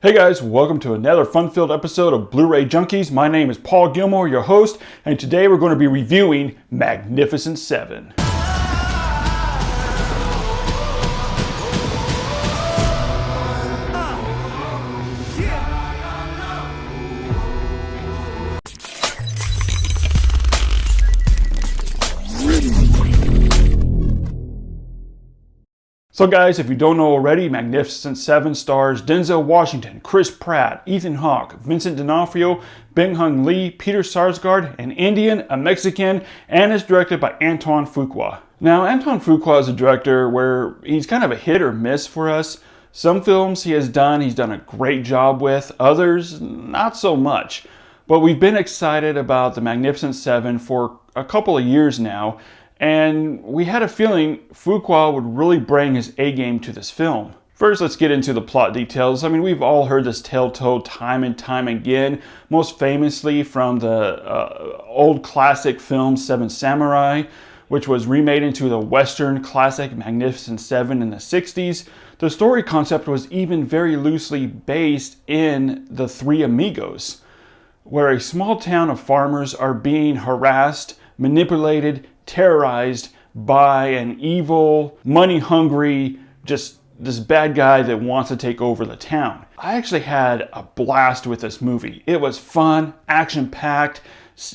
Hey guys, welcome to another fun-filled episode of Bluray Junkies. My name is Paul Gilmore, your host, and today we're going to be reviewing Magnificent Seven. So guys, if you don't know already, Magnificent Seven stars Denzel Washington, Chris Pratt, Ethan Hawke, Vincent D'Onofrio, Byung-hun Lee, Peter Sarsgaard, an Indian, a Mexican, and is directed by Antoine Fuqua. Now, Antoine Fuqua is a director where he's kind of a hit or miss for us. Some films he's done a great job with, others not so much. But we've been excited about the Magnificent Seven for a couple of years now, and we had a feeling Fuqua would really bring his A-game to this film. First, let's get into the plot details. I mean, we've all heard this tale told time and time again, most famously from the old classic film Seven Samurai, which was remade into the Western classic Magnificent Seven in the 60s. The story concept was even very loosely based in The Three Amigos, where a small town of farmers are being harassed, manipulated, terrorized by an evil, money-hungry, just this bad guy that wants to take over the town. I actually had a blast with this movie. It was fun, action-packed.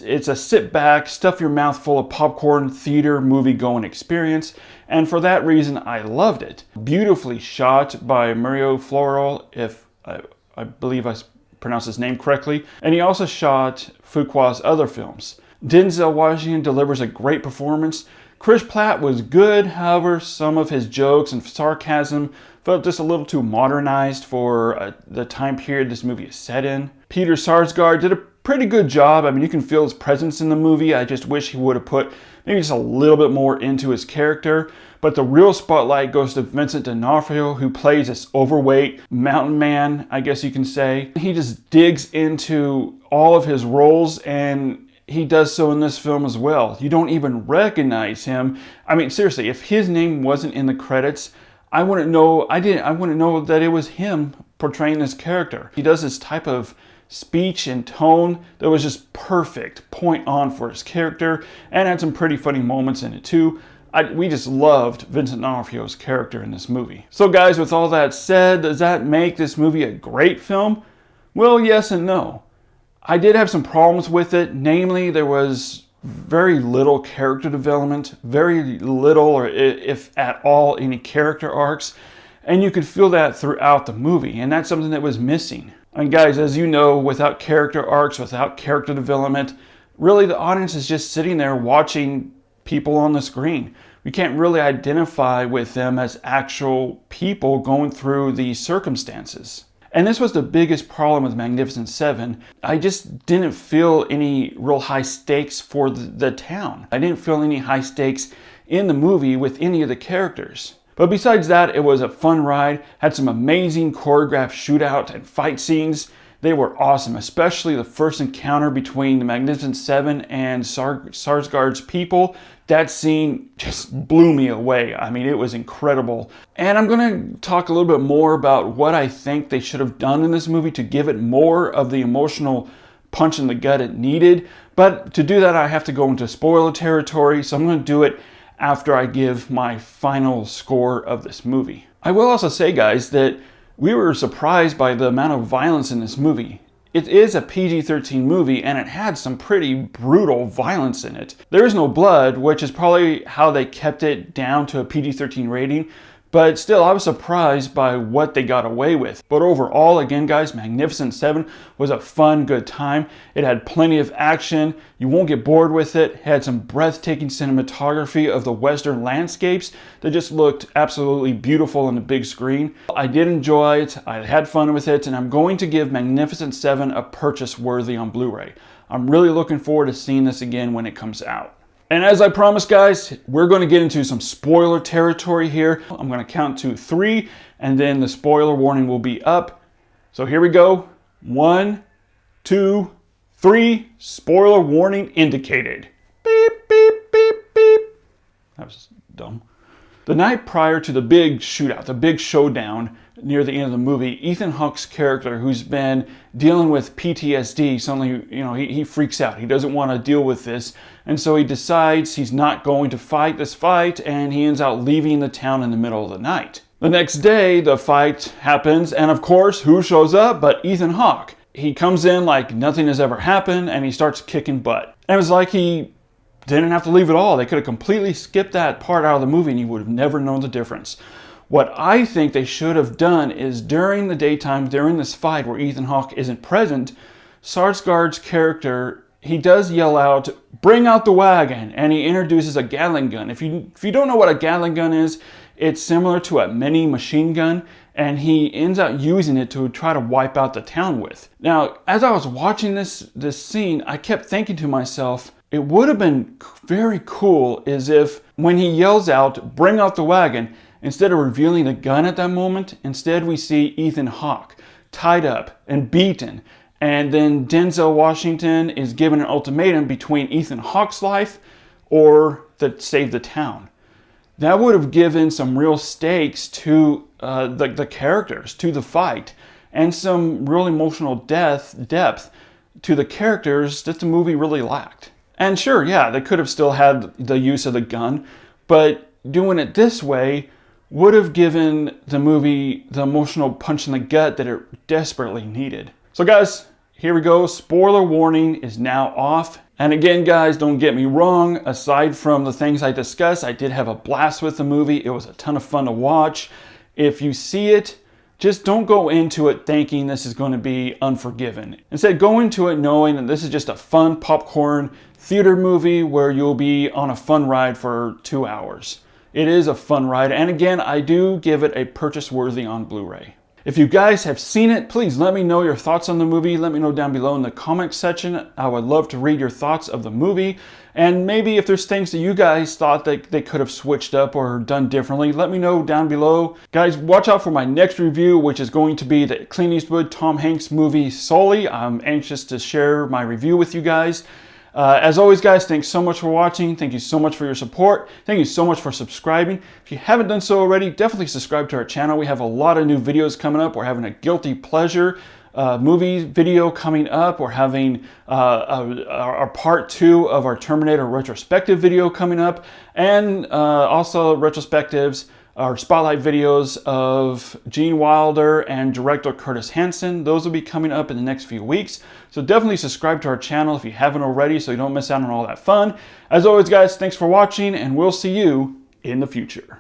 It's a sit-back, stuff your mouth full of popcorn theater movie-going experience, and for that reason, I loved it. Beautifully shot by Manuel, if I believe I pronounced his name correctly, and he also shot Fuqua's other films. Denzel Washington delivers a great performance. Chris Pratt was good, however, some of his jokes and sarcasm felt just a little too modernized for the time period this movie is set in. Peter Sarsgaard did a pretty good job. I mean, you can feel his presence in the movie. I just wish he would have put maybe just a little bit more into his character. But the real spotlight goes to Vincent D'Onofrio, who plays this overweight mountain man, I guess you can say. He just digs into all of his roles, and he does so in this film as well. You don't even recognize him. I mean, seriously, if his name wasn't in the credits, I wouldn't know that it was him portraying this character. He does this type of speech and tone that was just perfect, point on for his character, and had some pretty funny moments in it too. We just loved Vincent D'Onofrio's character in this movie. So guys, with all that said, does that make this movie a great film? Well, yes and no. I did have some problems with it. Namely, there was very little character development, very little, or if at all, any character arcs. And you could feel that throughout the movie, and that's something that was missing. And guys, as you know, without character arcs, without character development, really the audience is just sitting there watching people on the screen. We can't really identify with them as actual people going through these circumstances. And this was the biggest problem with Magnificent Seven. I just didn't feel any real high stakes for the town. I didn't feel any high stakes in the movie with any of the characters. But besides that, it was a fun ride, had some amazing choreographed shootout and fight scenes. They were awesome, especially the first encounter between the Magnificent Seven and Sarsgaard's people. That scene just blew me away. I mean, it was incredible. And I'm going to talk a little bit more about what I think they should have done in this movie to give it more of the emotional punch in the gut it needed. But to do that, I have to go into spoiler territory, so I'm going to do it after I give my final score of this movie. I will also say, guys, that we were surprised by the amount of violence in this movie. It is a PG-13 movie, and it had some pretty brutal violence in it. There is no blood, which is probably how they kept it down to a PG-13 rating, but still, I was surprised by what they got away with. But overall, again guys, Magnificent Seven was a fun, good time. It had plenty of action. You won't get bored with it. It had some breathtaking cinematography of the Western landscapes that just looked absolutely beautiful on the big screen. I did enjoy it. I had fun with it, and I'm going to give Magnificent Seven a purchase worthy on Blu-ray. I'm really looking forward to seeing this again when it comes out. And as I promised, guys, we're going to get into some spoiler territory here. I'm going to count to 3, and then the spoiler warning will be up. So here we go. 1, 2, 3. Spoiler warning indicated. Beep, beep, beep, beep. That was dumb. The night prior to the big shootout, the big showdown near the end of the movie, Ethan Hawke's character, who's been dealing with PTSD, suddenly, he freaks out. He doesn't want to deal with this. And so he decides he's not going to fight this fight, and he ends up leaving the town in the middle of the night. The next day, the fight happens, and of course, who shows up but Ethan Hawke? He comes in like nothing has ever happened, and he starts kicking butt. And it was like he didn't have to leave at all. They could have completely skipped that part out of the movie, and you would have never known the difference. What I think they should have done is during the daytime, during this fight where Ethan Hawke isn't present, Sarsgaard's character, he does yell out, "Bring out the wagon," and he introduces a Gatling gun. If you don't know what a Gatling gun is, it's similar to a mini machine gun, and he ends up using it to try to wipe out the town with. Now, as I was watching this scene, I kept thinking to myself, it would have been very cool as if when he yells out, "Bring out the wagon," instead of revealing the gun at that moment, instead we see Ethan Hawke tied up and beaten. And then Denzel Washington is given an ultimatum between Ethan Hawke's life or save the town. That would have given some real stakes to the characters, to the fight, and some real emotional depth to the characters that the movie really lacked. And sure, yeah, they could have still had the use of the gun, but doing it this way would have given the movie the emotional punch in the gut that it desperately needed. So guys, here we go. Spoiler warning is now off. And again, guys, don't get me wrong. Aside from the things I discussed, I did have a blast with the movie. It was a ton of fun to watch. If you see it, just don't go into it thinking this is going to be Unforgiven. Instead, go into it knowing that this is just a fun popcorn theater movie where you'll be on a fun ride for 2 hours. It is a fun ride, and again, I do give it a purchase worthy on Blu-ray. If you guys have seen it, please let me know your thoughts on the movie. Let me know down below in the comment section. I would love to read your thoughts of the movie. And maybe if there's things that you guys thought that they could have switched up or done differently, let me know down below. Guys, watch out for my next review, which is going to be the Clint Eastwood, Tom Hanks movie, Sully. I'm anxious to share my review with you guys. As always, guys, thanks so much for watching. Thank you so much for your support. Thank you so much for subscribing. If you haven't done so already, definitely subscribe to our channel. We have a lot of new videos coming up. We're having a guilty pleasure movie video coming up. We're having our part 2 of our Terminator retrospective video coming up, and also retrospectives, our spotlight videos of Gene Wilder and director Curtis Hanson. Those will be coming up in the next few weeks. So definitely subscribe to our channel if you haven't already so you don't miss out on all that fun. As always, guys, thanks for watching, and we'll see you in the future.